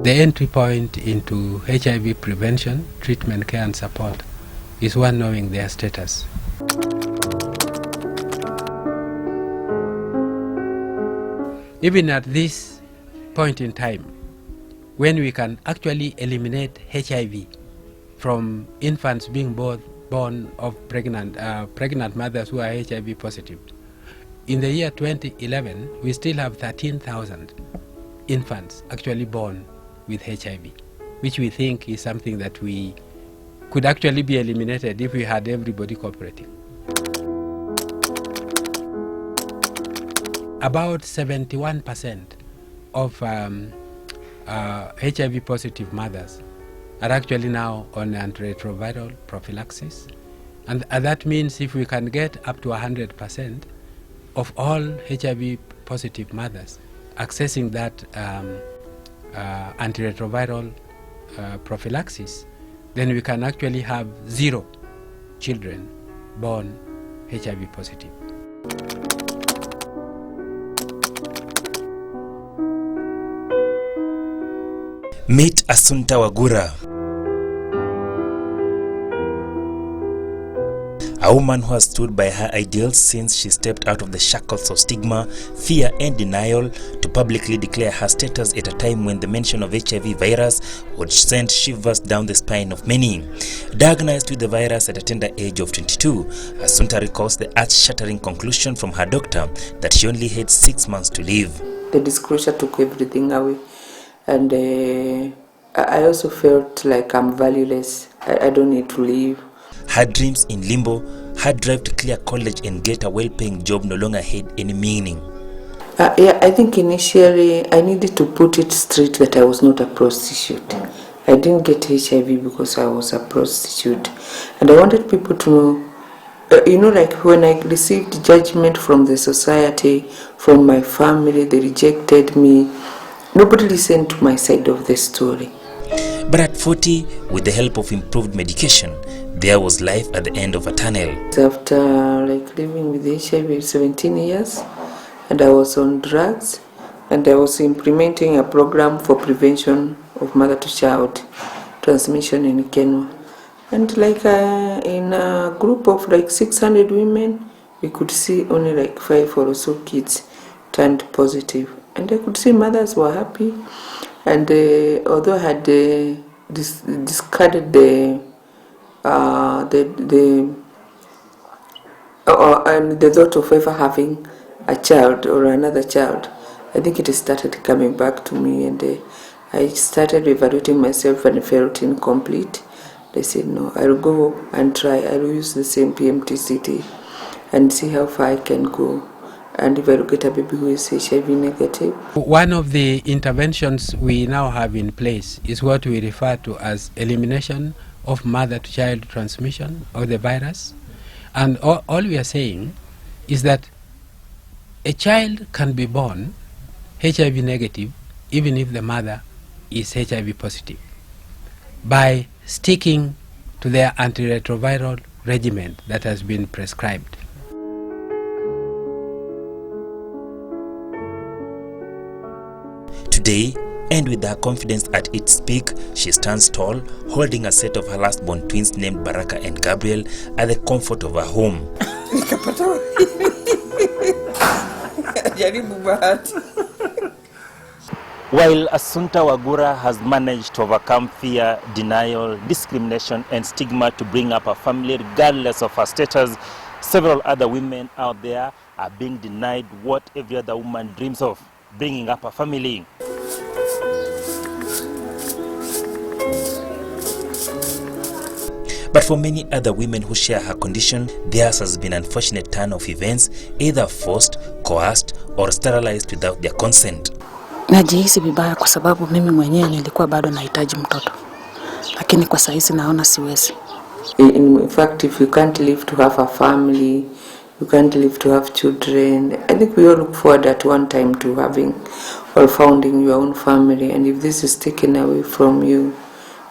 The entry point into HIV prevention, treatment, care and support is one knowing their status. Even at this point in time, when we can actually eliminate HIV from infants being born of pregnant mothers who are HIV positive, in the year 2011, we still have 13,000 infants actually born with HIV, which we think is something that we could actually be eliminated if we had everybody cooperating. About 71% of HIV positive mothers are actually now on antiretroviral prophylaxis, and that means if we can get up to 100% of all HIV positive mothers accessing that antiretroviral prophylaxis, then we can actually have 0 children born HIV positive. Meet Asunta Wagura, a woman who has stood by her ideals since she stepped out of the shackles of stigma, fear and denial to publicly declare her status at a time when the mention of HIV virus would send shivers down the spine of many. Diagnosed with the virus at a tender age of 22, Asunta recalls the earth-shattering conclusion from her doctor that she only had 6 months to live. The disclosure took everything away. And I also felt like I'm valueless. I don't need to live. Her dreams in limbo, her drive to clear college and get a well-paying job no longer had any meaning. Yeah, I think initially I needed to put it straight that I was not a prostitute. I didn't get HIV because I was a prostitute. And I wanted people to know, like when I received judgment from the society, from my family, they rejected me. Nobody listened to my side of the story. But at 40, with the help of improved medication, there was life at the end of a tunnel. After living with HIV 17 years, and I was on drugs, and I was implementing a program for prevention of mother-to-child transmission in Kenya. And in a group of 600 women, we could see only 5 or so kids turned positive. And I could see mothers were happy, and although I had discarded the thought of ever having a child or another child, I think it started coming back to me, and I started evaluating myself and felt incomplete. They said, no, I'll go and try. I'll use the same PMTCT and see how far I can go. And if I get a baby who is HIV negative. One of the interventions we now have in place is what we refer to as elimination of mother-to-child transmission of the virus. And all we are saying is that a child can be born HIV negative even if the mother is HIV positive by sticking to their antiretroviral regimen that has been prescribed. Today, and with her confidence at its peak, she stands tall, holding a set of her last-born twins named Baraka and Gabriel at the comfort of her home. While Asunta Wagura has managed to overcome fear, denial, discrimination and stigma to bring up a family regardless of her status, several other women out there are being denied what every other woman dreams of, bringing up a family. But for many other women who share her condition, theirs has been an unfortunate turn of events, either forced, coerced, or sterilized without their consent. Najihisi vibaya kwa sababu mimi mwenyewe nilikuwa bado nahitaji mtoto. Lakini kwa saizi naona siwezi. In fact, if you can't live to have a family, you can't live to have children. I think we all look forward at one time to having or founding your own family. And if this is taken away from you,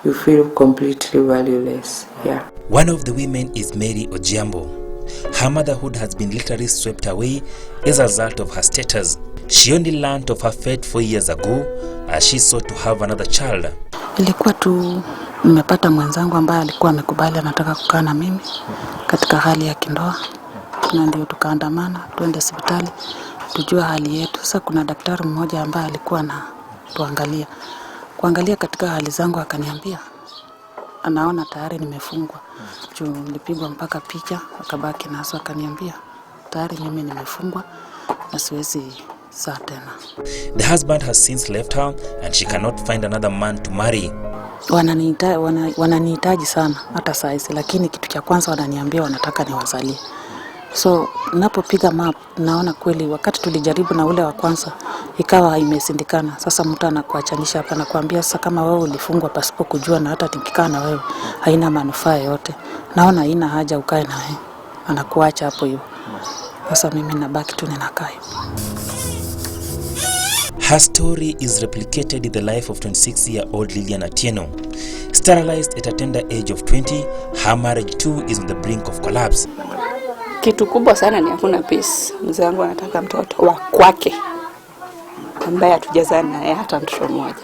you feel completely valueless. Yeah. One of the women is Mary Ojiambo. Her motherhood has been literally swept away as a result of her status. She only learned of her fate 4 years ago as she sought to have another child. Ilikuwa tu nimepata mwenzangu ambaye alikuwa amekubali anataka kukaa na mimi katika hali ya kindoa, na ndio tukaandamana twende hospitali tujue hali yetu. Sasa kuna daktari mmoja ambaye alikuwa na kuangalia katika hali zangu, akaniambia anaona tayari nimefungwa. Nilipigwa mpaka picha, akabaki naso, akaniambia tayari mimi nimefungwa na siwezi saa tena. The husband has since left her and she cannot find another man to marry. Wananihitaji sana hata saizi, lakini kitu cha kwanza wananiambia wanataka niwazalie. So ninapopiga map naona kweli wakati tulijaribu na ule wa kwanza ikawa haimesindikana. Sasa mtu anakuachanisha hapa na kuambia sasa kama wewe ulifungwa pasipo kujua na hata nikikaa na wewe haina manufaa yote, naona haina haja ukae na wewe, anakuacha hapo hiyo. Sasa mimi nabaki tu ninakaa. Her story is replicated in the life of 26-year-old Lilian Atieno. Sterilized at a tender age of 20, her marriage too is on the brink of collapse. Kitu kubwa sana ni hakuna peace. Mzee wangu anataka mtoto wa kwake ambaye hatujazana naye hata mtoto mmoja.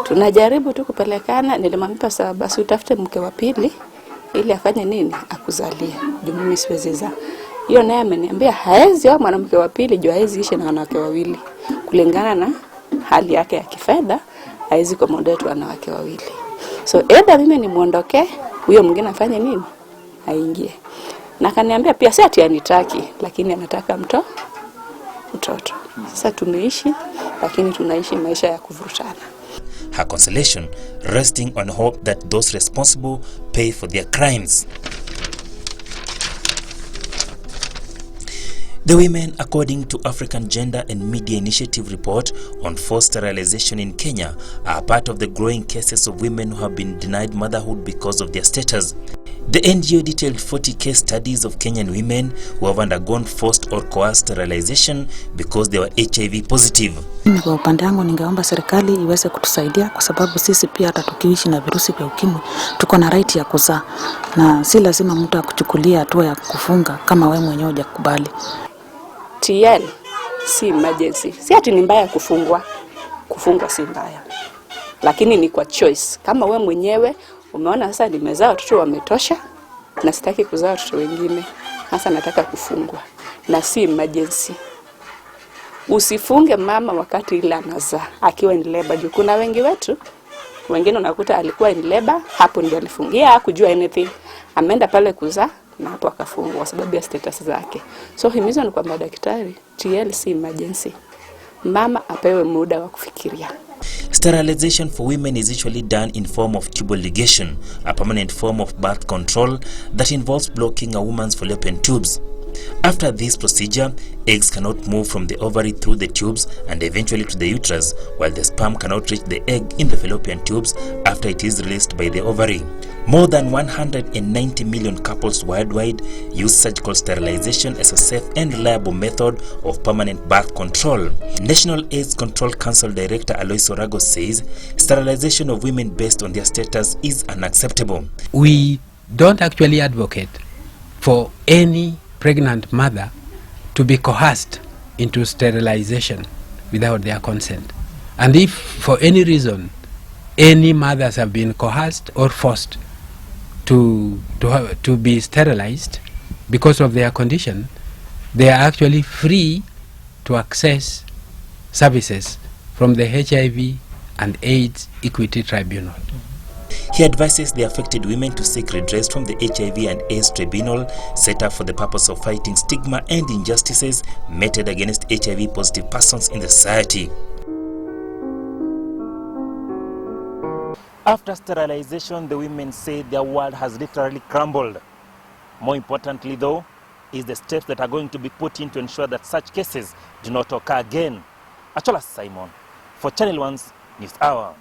Tunajaribu tu kupelekana, nilimwambia sawa basi utafute mke wa pili ili afanye nini? Akuzalie. Juu mimi siwezi zaa. Hiyo naye ameniambia haezi wa mwanamke wa pili juu haezi ishi na wanawake wawili. Kulingana na hali yake ya kifedha, haezi accommodate wanawake wawili. So either mimi nimuondoke, huyo mwingine afanye nini? Aingie. Na kaniambia pia si ati anitaki, lakini anataka mtoto. Sasa tumeishi, lakini tunaishi maisha ya kuvurutana. Her consolation resting on hope that those responsible pay for their crimes. The women, according to African Gender and Media Initiative report on forced sterilization in Kenya, are part of the growing cases of women who have been denied motherhood because of their status. The NGO detailed 40 case studies of Kenyan women who have undergone forced or coerced sterilization because they were HIV positive. Kwa upande wangu ningeomba serikali iweze kutusaidia kwa sababu sisi pia hata tukiishi na virusi vya ukimwi tuko na right ya kuzaa, na si lazima mtu akuchukulia hatua ya kufunga kama wewe mwenyewe hujakubali. TL si emergency. Si ati ni mbaya kufungwa. Kufungwa si mbaya. Lakini ni kwa choice. Kama wewe mwenyewe umeona sasa nimezaa watoto wametosha na sitaki kuzaa watoto wengine, sasa nataka kufungwa. Na si emergency. Usifunge mama wakati ile anazaa akiwa in labor. Juu kuna wengi wetu wengine unakuta alikuwa in labor, hapo ndio alifungia, hakujua anything. Ameenda pale kuzaa na hapo akafungwa kwa sababu ya status zake. So himizo ni kwamba daktari, TLC emergency. Mama apewe muda wa kufikiria. Sterilization for women is usually done in form of tubal ligation, a permanent form of birth control that involves blocking a woman's fallopian tubes. After this procedure, eggs cannot move from the ovary through the tubes and eventually to the uterus, while the sperm cannot reach the egg in the fallopian tubes after it is released by the ovary. More than 190 million couples worldwide use surgical sterilization as a safe and reliable method of permanent birth control. National AIDS Control Council Director Alois Orago says sterilization of women based on their status is unacceptable. We don't actually advocate for any pregnant mother to be coerced into sterilization without their consent. And if for any reason any mothers have been coerced or forced to be sterilized because of their condition, they are actually free to access services from the HIV and AIDS Equity Tribunal. He advises the affected women to seek redress from the HIV and AIDS Tribunal set up for the purpose of fighting stigma and injustices meted against HIV positive persons in the society. After sterilization, the women say their world has literally crumbled. More importantly, though, is the steps that are going to be put in to ensure that such cases do not occur again. Achola Simon, for Channel 1's News Hour.